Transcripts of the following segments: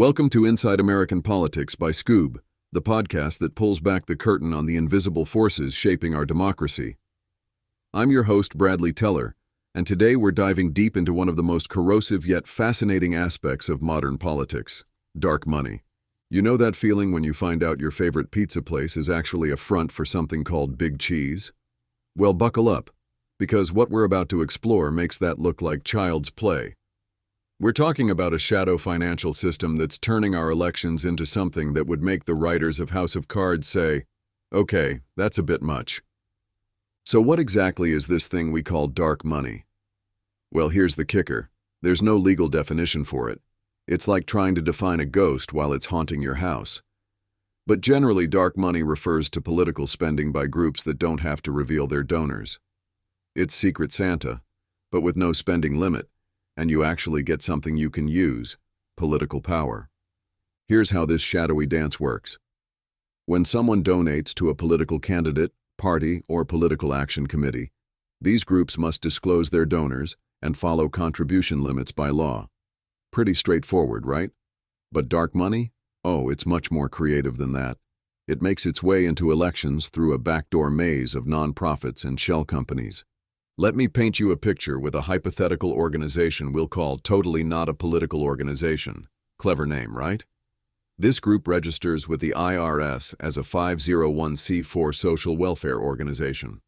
Welcome to Inside American Politics by Scoob, the podcast that pulls back the curtain on the invisible forces shaping our democracy. I'm your host, Bradley Teller, and today we're diving deep into one of the most corrosive yet fascinating aspects of modern politics: dark money. You know that feeling when you find out your favorite pizza place is actually a front for something called Big Cheese? Well, buckle up, because what we're about to explore makes that look like child's play. We're talking about a shadow financial system that's turning our elections into something that would make the writers of House of Cards say, "Okay, that's a bit much." So what exactly is this thing we call dark money? Well, here's the kicker. There's no legal definition for it. It's like trying to define a ghost while it's haunting your house. But generally, dark money refers to political spending by groups that don't have to reveal their donors. It's Secret Santa, but with no spending limit, and you actually get something you can use: political power. Here's how this shadowy dance works. When someone donates to a political candidate, party, or political action committee, these groups must disclose their donors and follow contribution limits by law. Pretty straightforward, right? But dark money? Oh, it's much more creative than that. It makes its way into elections through a backdoor maze of nonprofits and shell companies. Let me paint you a picture with a hypothetical organization we'll call Totally Not a Political Organization. Clever name, right? This group registers with the IRS as a 501c4 social welfare organization.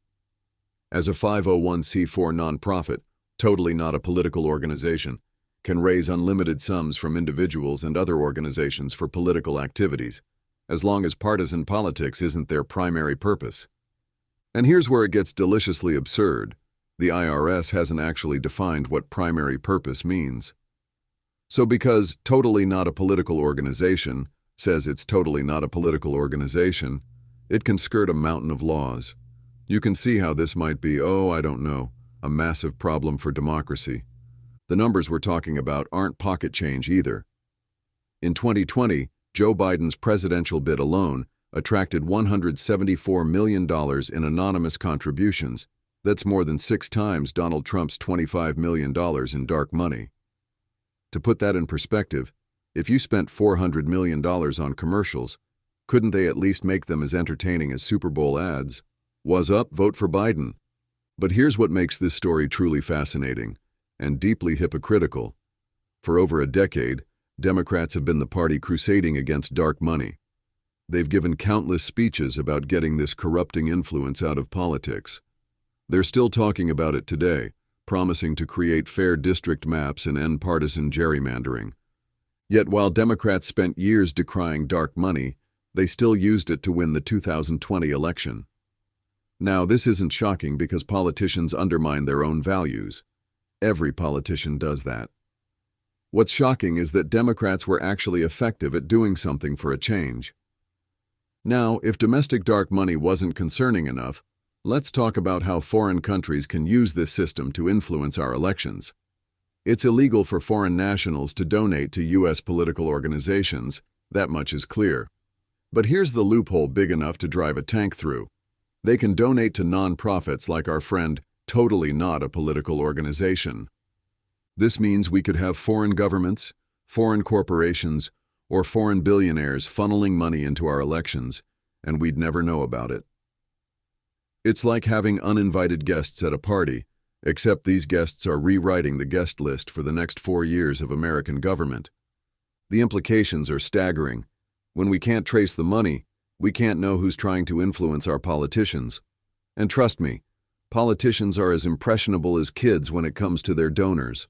As a 501c4 nonprofit, Totally Not a Political Organization can raise unlimited sums from individuals and other organizations for political activities, as long as partisan politics isn't their primary purpose. And here's where it gets deliciously absurd. The IRS hasn't actually defined what primary purpose means. So because Totally Not a Political Organization says it's totally not a political organization, it can skirt a mountain of laws. You can see how this might be, a massive problem for democracy. The numbers we're talking about aren't pocket change either. In 2020, Joe Biden's presidential bid alone attracted $174 million in anonymous contributions. That's more than 6 times Donald Trump's $25 million in dark money. To put that in perspective, if you spent $400 million on commercials, couldn't they at least make them as entertaining as Super Bowl ads? Was up, vote for Biden. But here's what makes this story truly fascinating and deeply hypocritical. For over a decade, Democrats have been the party crusading against dark money. They've given countless speeches about getting this corrupting influence out of politics. They're still talking about it today, promising to create fair district maps and end partisan gerrymandering. Yet while Democrats spent years decrying dark money, they still used it to win the 2020 election. Now, this isn't shocking because politicians undermine their own values. Every politician does that. What's shocking is that Democrats were actually effective at doing something for a change. Now, if domestic dark money wasn't concerning enough, let's talk about how foreign countries can use this system to influence our elections. It's illegal for foreign nationals to donate to U.S. political organizations, that much is clear. But here's the loophole big enough to drive a tank through. They can donate to nonprofits like our friend Totally Not a Political Organization. This means we could have foreign governments, foreign corporations, or foreign billionaires funneling money into our elections, and we'd never know about it. It's like having uninvited guests at a party, except these guests are rewriting the guest list for the next 4 years of American government. The implications are staggering. When we can't trace the money, we can't know who's trying to influence our politicians. And trust me, politicians are as impressionable as kids when it comes to their donors.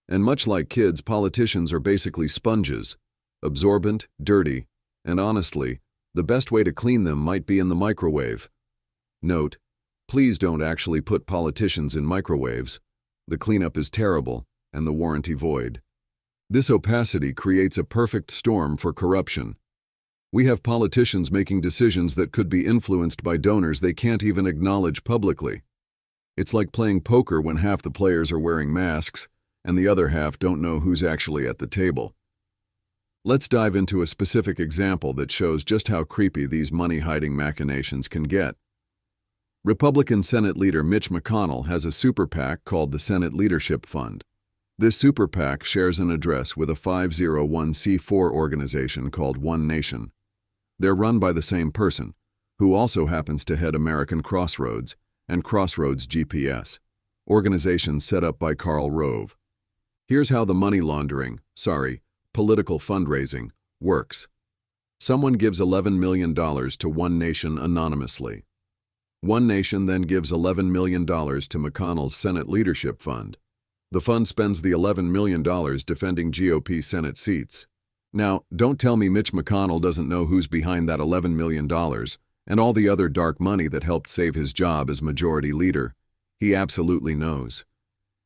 And much like kids, politicians are basically sponges, absorbent, dirty, and honestly, the best way to clean them might be in the microwave. Note, please don't actually put politicians in microwaves. The cleanup is terrible, and the warranty void. This opacity creates a perfect storm for corruption. We have politicians making decisions that could be influenced by donors they can't even acknowledge publicly. It's like playing poker when half the players are wearing masks, and the other half don't know who's actually at the table. Let's dive into a specific example that shows just how creepy these money-hiding machinations can get. Republican Senate leader Mitch McConnell has a super PAC called the Senate Leadership Fund. This super PAC shares an address with a 501c4 organization called One Nation. They're run by the same person, who also happens to head American Crossroads and Crossroads GPS, organizations set up by Karl Rove. Here's how the money laundering, political fundraising, works. Someone gives $11 million to One Nation anonymously. One Nation then gives $11 million to McConnell's Senate Leadership Fund. The fund spends the $11 million defending GOP Senate seats. Now, don't tell me Mitch McConnell doesn't know who's behind that $11 million and all the other dark money that helped save his job as majority leader. He absolutely knows.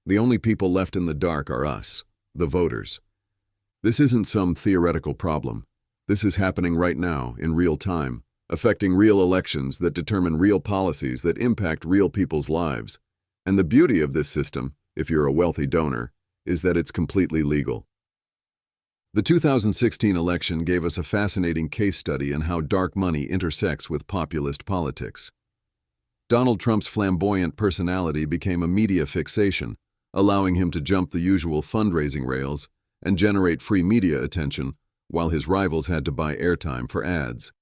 The only people left in the dark are us, the voters. This isn't some theoretical problem. This is happening right now, in real time, affecting real elections that determine real policies that impact real people's lives. And the beauty of this system, if you're a wealthy donor, is that it's completely legal. The 2016 election gave us a fascinating case study in how dark money intersects with populist politics. Donald Trump's flamboyant personality became a media fixation, allowing him to jump the usual fundraising rails and generate free media attention, while his rivals had to buy airtime for ads.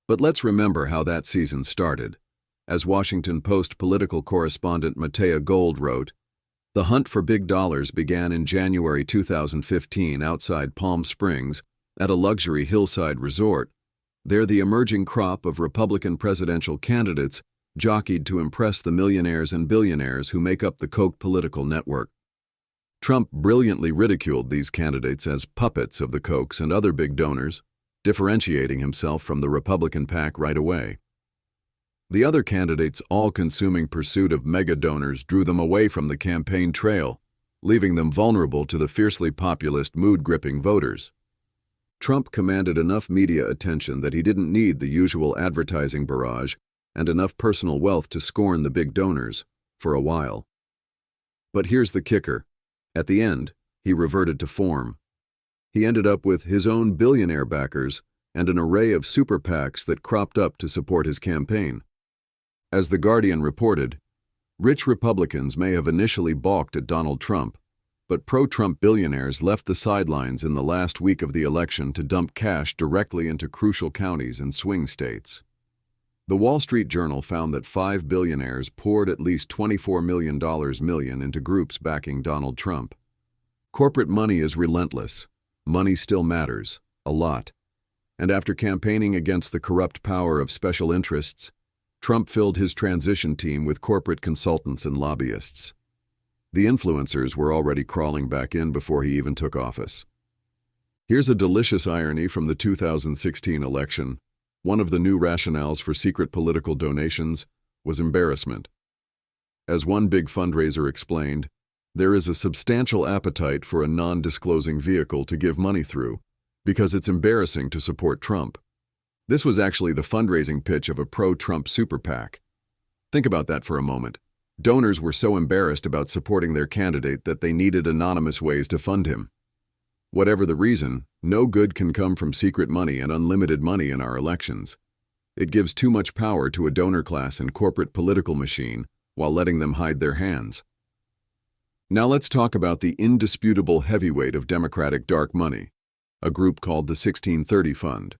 But let's remember how that season started. As Washington Post political correspondent Matea Gold wrote, "The hunt for big dollars began in January 2015 outside Palm Springs at a luxury hillside resort. There the emerging crop of Republican presidential candidates jockeyed to impress the millionaires and billionaires who make up the Koch political network. Trump brilliantly ridiculed these candidates as puppets of the Kochs and other big donors, differentiating himself from the Republican pack right away. The other candidates' all-consuming pursuit of mega donors drew them away from the campaign trail, leaving them vulnerable to the fiercely populist, mood-gripping voters. Trump commanded enough media attention that he didn't need the usual advertising barrage and enough personal wealth to scorn the big donors, for a while. But here's the kicker. At the end, he reverted to form. He ended up with his own billionaire backers and an array of super PACs that cropped up to support his campaign. As The Guardian reported, rich Republicans may have initially balked at Donald Trump, but pro-Trump billionaires left the sidelines in the last week of the election to dump cash directly into crucial counties and swing states. The Wall Street Journal found that 5 billionaires poured at least $24 million into groups backing Donald Trump. Corporate money is relentless. Money still matters, a lot. And after campaigning against the corrupt power of special interests, Trump filled his transition team with corporate consultants and lobbyists. The influencers were already crawling back in before he even took office. Here's a delicious irony from the 2016 election. One of the new rationales for secret political donations was embarrassment. As one big fundraiser explained, there is a substantial appetite for a non-disclosing vehicle to give money through, because it's embarrassing to support Trump. This was actually the fundraising pitch of a pro-Trump super PAC. Think about that for a moment. Donors were so embarrassed about supporting their candidate that they needed anonymous ways to fund him. Whatever the reason, no good can come from secret money and unlimited money in our elections. It gives too much power to a donor class and corporate political machine while letting them hide their hands. Now let's talk about the indisputable heavyweight of Democratic dark money, a group called the 1630 Fund.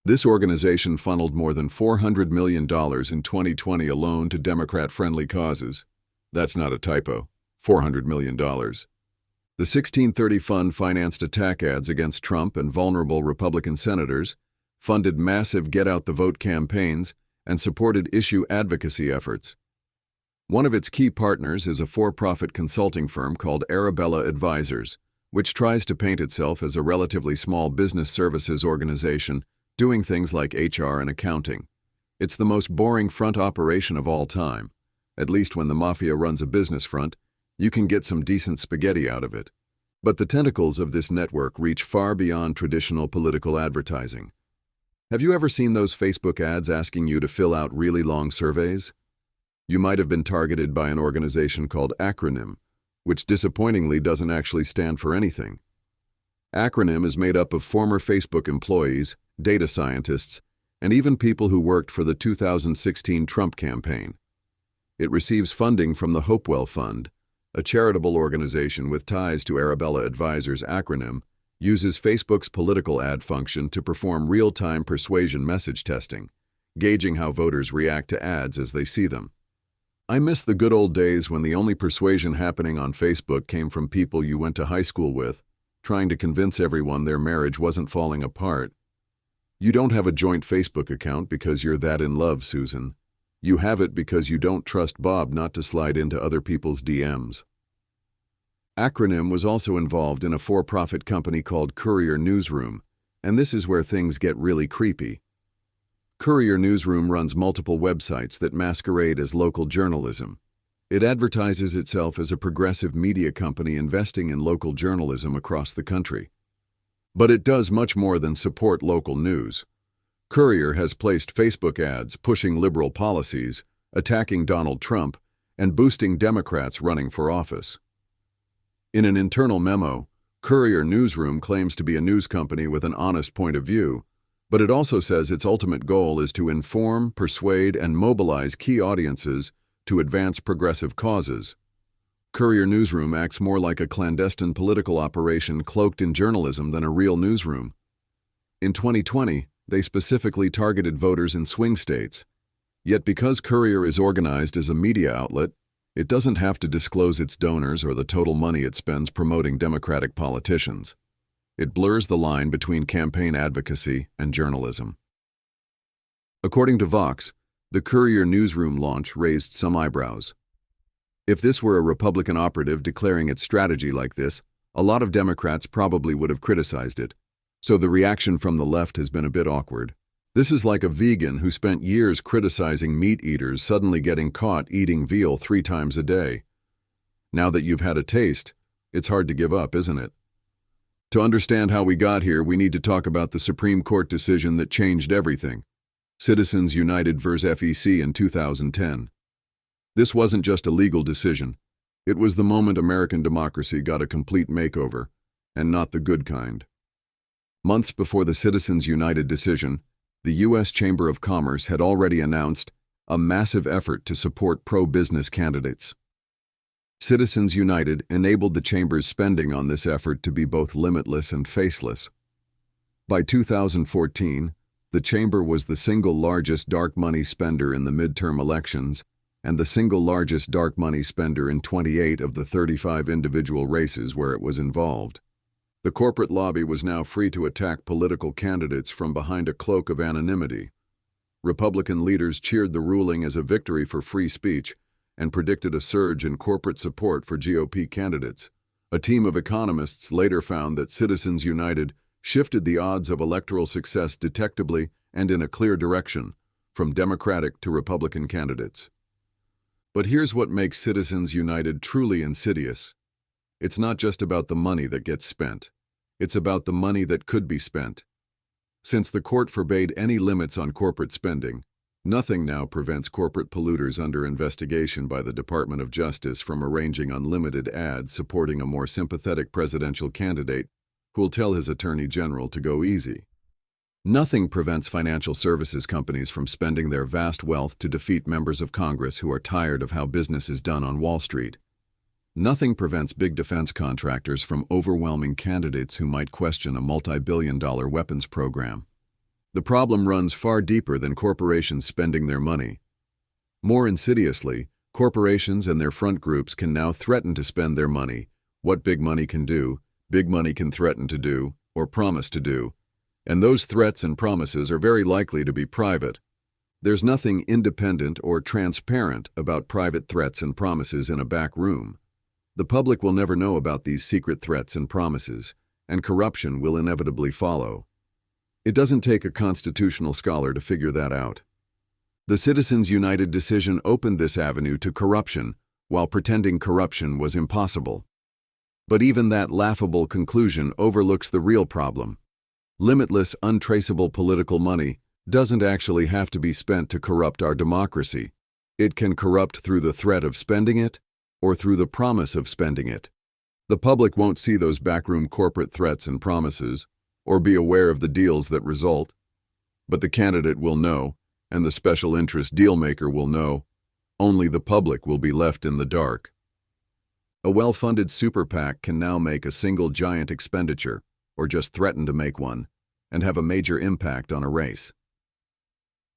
This organization funneled more than $400 million in 2020 alone to Democrat-friendly causes. That's not a typo, $400 million. The 1630 Fund financed attack ads against Trump and vulnerable Republican senators, funded massive get-out-the-vote campaigns, and supported issue advocacy efforts. One of its key partners is a for-profit consulting firm called Arabella Advisors, which tries to paint itself as a relatively small business services organization doing things like HR and accounting. It's the most boring front operation of all time. At least when the mafia runs a business front, you can get some decent spaghetti out of it. But the tentacles of this network reach far beyond traditional political advertising. Have you ever seen those Facebook ads asking you to fill out really long surveys? You might have been targeted by an organization called Acronym, which disappointingly doesn't actually stand for anything. Acronym is made up of former Facebook employees, data scientists, and even people who worked for the 2016 Trump campaign. It receives funding from the Hopewell Fund, a charitable organization with ties to Arabella Advisors acronym, uses Facebook's political ad function to perform real-time persuasion message testing, gauging how voters react to ads as they see them. I miss the good old days when the only persuasion happening on Facebook came from people you went to high school with, trying to convince everyone their marriage wasn't falling apart. You don't have a joint Facebook account because you're that in love, Susan. You have it because you don't trust Bob not to slide into other people's DMs. Acronym was also involved in a for-profit company called Courier Newsroom, and this is where things get really creepy. Courier Newsroom runs multiple websites that masquerade as local journalism. It advertises itself as a progressive media company investing in local journalism across the country. But it does much more than support local news. Courier has placed Facebook ads pushing liberal policies, attacking Donald Trump, and boosting Democrats running for office. In an internal memo, Courier Newsroom claims to be a news company with an honest point of view, but it also says its ultimate goal is to inform, persuade, and mobilize key audiences to advance progressive causes. Courier Newsroom acts more like a clandestine political operation cloaked in journalism than a real newsroom. In 2020, they specifically targeted voters in swing states. Yet because Courier is organized as a media outlet, it doesn't have to disclose its donors or the total money it spends promoting Democratic politicians. It blurs the line between campaign advocacy and journalism. According to Vox, the Courier Newsroom launch raised some eyebrows. If this were a Republican operative declaring its strategy like this, a lot of Democrats probably would have criticized it. So the reaction from the left has been a bit awkward. This is like a vegan who spent years criticizing meat eaters suddenly getting caught eating veal 3 times a day. Now that you've had a taste, it's hard to give up, isn't it? To understand how we got here, we need to talk about the Supreme Court decision that changed everything. Citizens United vs. FEC in 2010. This wasn't just a legal decision. It was the moment American democracy got a complete makeover, and not the good kind. Months before the Citizens United decision, the U.S. Chamber of Commerce had already announced a massive effort to support pro-business candidates. Citizens United enabled the Chamber's spending on this effort to be both limitless and faceless. By 2014, the Chamber was the single largest dark money spender in the midterm elections and the single largest dark money spender in 28 of the 35 individual races where it was involved. The corporate lobby was now free to attack political candidates from behind a cloak of anonymity. Republican leaders cheered the ruling as a victory for free speech and predicted a surge in corporate support for GOP candidates. A team of economists later found that Citizens United shifted the odds of electoral success detectably and in a clear direction, from Democratic to Republican candidates. But here's what makes Citizens United truly insidious. It's not just about the money that gets spent. It's about the money that could be spent. Since the court forbade any limits on corporate spending, nothing now prevents corporate polluters under investigation by the Department of Justice from arranging unlimited ads supporting a more sympathetic presidential candidate who will tell his attorney general to go easy. Nothing prevents financial services companies from spending their vast wealth to defeat members of Congress who are tired of how business is done on Wall Street. Nothing prevents big defense contractors from overwhelming candidates who might question a multi-billion-dollar weapons program. The problem runs far deeper than corporations spending their money. More insidiously, corporations and their front groups can now threaten to spend their money. What big money can do, big money can threaten to do, or promise to do. And those threats and promises are very likely to be private. There's nothing independent or transparent about private threats and promises in a back room. The public will never know about these secret threats and promises, and corruption will inevitably follow. It doesn't take a constitutional scholar to figure that out. The Citizens United decision opened this avenue to corruption while pretending corruption was impossible. But even that laughable conclusion overlooks the real problem. Limitless, untraceable political money doesn't actually have to be spent to corrupt our democracy. It can corrupt through the threat of spending it or through the promise of spending it. The public won't see those backroom corporate threats and promises or be aware of the deals that result. But the candidate will know, and the special interest dealmaker will know. Only the public will be left in the dark. A well-funded super PAC can now make a single giant expenditure, or just threaten to make one, and have a major impact on a race.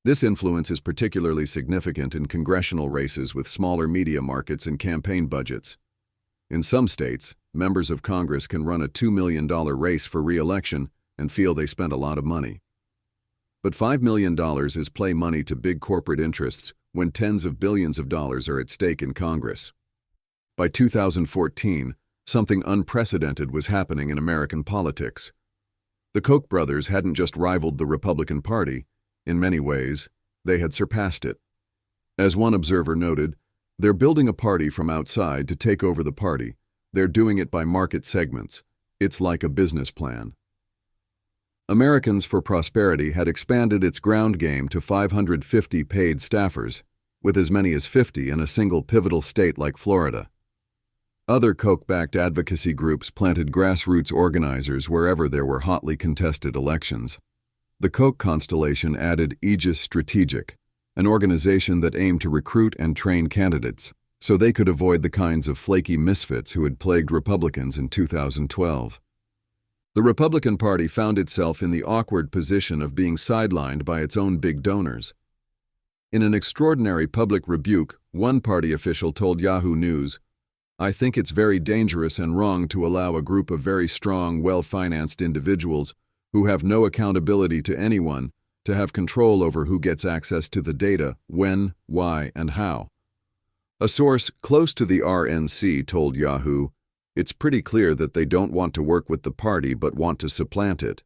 This influence is particularly significant in congressional races with smaller media markets and campaign budgets. In some states, members of Congress can run a $2 million race for re-election and feel they spent a lot of money. But $5 million is play money to big corporate interests when tens of billions of dollars are at stake in Congress. By 2014, something unprecedented was happening in American politics. The Koch brothers hadn't just rivaled the Republican Party. In many ways, they had surpassed it. As one observer noted, they're building a party from outside to take over the party. They're doing it by market segments. It's like a business plan. Americans for Prosperity had expanded its ground game to 550 paid staffers, with as many as 50 in a single pivotal state like Florida. Other Koch-backed advocacy groups planted grassroots organizers wherever there were hotly contested elections. The Koch constellation added Aegis Strategic, an organization that aimed to recruit and train candidates, so they could avoid the kinds of flaky misfits who had plagued Republicans in 2012. The Republican Party found itself in the awkward position of being sidelined by its own big donors. In an extraordinary public rebuke, one party official told Yahoo News, "I think it's very dangerous and wrong to allow a group of very strong, well-financed individuals who have no accountability to anyone to have control over who gets access to the data, when, why, and how." A source close to the RNC told Yahoo, "It's pretty clear that they don't want to work with the party but want to supplant it."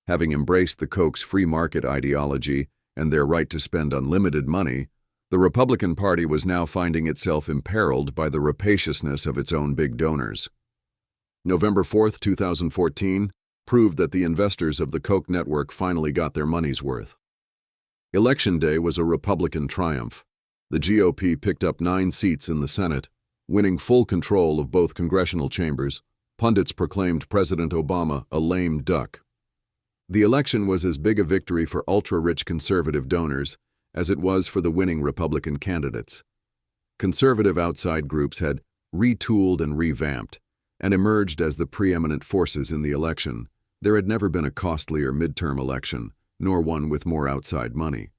Having embraced the Koch's free market ideology and their right to spend unlimited money, the Republican Party was now finding itself imperiled by the rapaciousness of its own big donors. November 4, 2014, proved that the investors of the Koch network finally got their money's worth. Election day was a Republican triumph. The GOP picked up 9 seats in the Senate, winning full control of both congressional chambers. Pundits proclaimed President Obama a lame duck. The election was as big a victory for ultra-rich conservative donors as it was for the winning Republican candidates. Conservative outside groups had retooled and revamped and emerged as the preeminent forces in the election. There had never been a costlier midterm election, nor one with more outside money.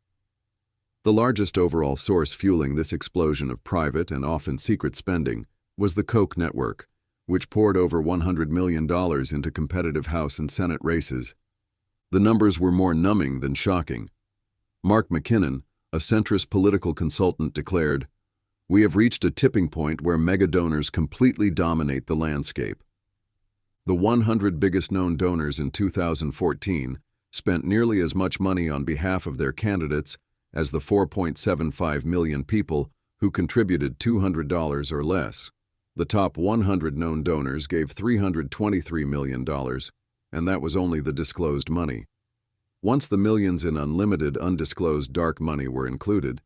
The largest overall source fueling this explosion of private and often secret spending was the Koch network, which poured over $100 million into competitive House and Senate races. The numbers were more numbing than shocking. Mark McKinnon, a centrist political consultant, declared, "We have reached a tipping point where mega-donors completely dominate the landscape." The 100 biggest known donors in 2014 spent nearly as much money on behalf of their candidates as the 4.75 million people who contributed $200 or less. The top 100 known donors gave $323 million, and that was only the disclosed money. Once the millions in unlimited, undisclosed dark money were included,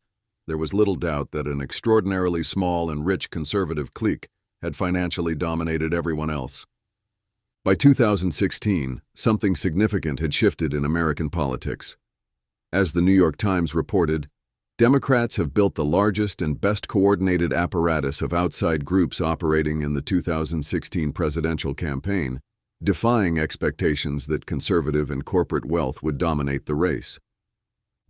there was little doubt that an extraordinarily small and rich conservative clique had financially dominated everyone else. By 2016, something significant had shifted in American politics. As the New York Times reported, Democrats have built the largest and best coordinated apparatus of outside groups operating in the 2016 presidential campaign, defying expectations that conservative and corporate wealth would dominate the race.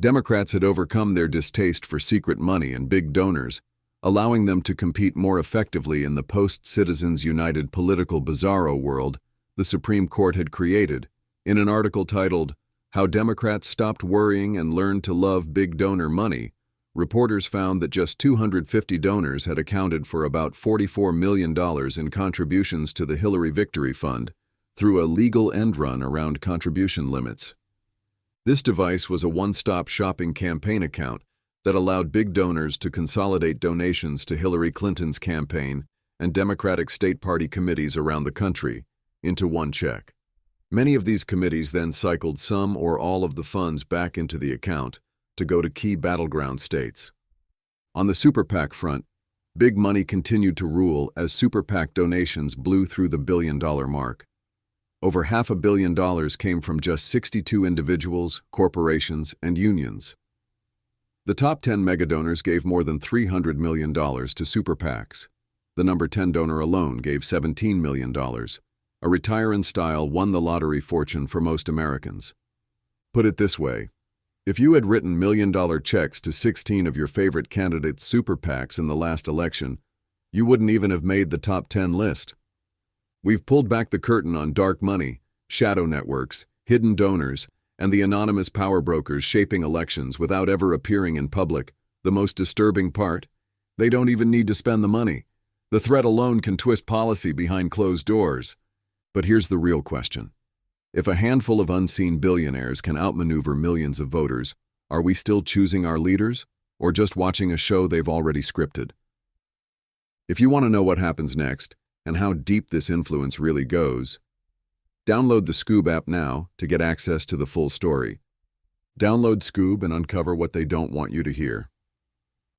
Democrats had overcome their distaste for secret money and big donors, allowing them to compete more effectively in the post-Citizens United political bizarro world the Supreme Court had created. In an article titled, "How Democrats Stopped Worrying and Learned to Love Big Donor Money," reporters found that just 250 donors had accounted for about $44 million in contributions to the Hillary Victory Fund through a legal end run around contribution limits. This device was a one-stop shopping campaign account that allowed big donors to consolidate donations to Hillary Clinton's campaign and Democratic state party committees around the country into one check. Many of these committees then cycled some or all of the funds back into the account to go to key battleground states. On the Super PAC front, big money continued to rule as Super PAC donations blew through the billion-dollar mark. Over $500 million came from just 62 individuals, corporations, and unions. The top 10 megadonors gave more than $300 million to super PACs. The number 10 donor alone gave $17 million. A retire-in-style won the lottery fortune for most Americans. Put it this way, if you had written million-dollar checks to 16 of your favorite candidates' super PACs in the last election, you wouldn't even have made the top 10 list. We've pulled back the curtain on dark money, shadow networks, hidden donors, and the anonymous power brokers shaping elections without ever appearing in public. The most disturbing part? They don't even need to spend the money. The threat alone can twist policy behind closed doors. But here's the real question. If a handful of unseen billionaires can outmaneuver millions of voters, are we still choosing our leaders, or just watching a show they've already scripted? If you want to know what happens next, and how deep this influence really goes, download the Scoob app now to get access to the full story. Download Scoob and uncover what they don't want you to hear.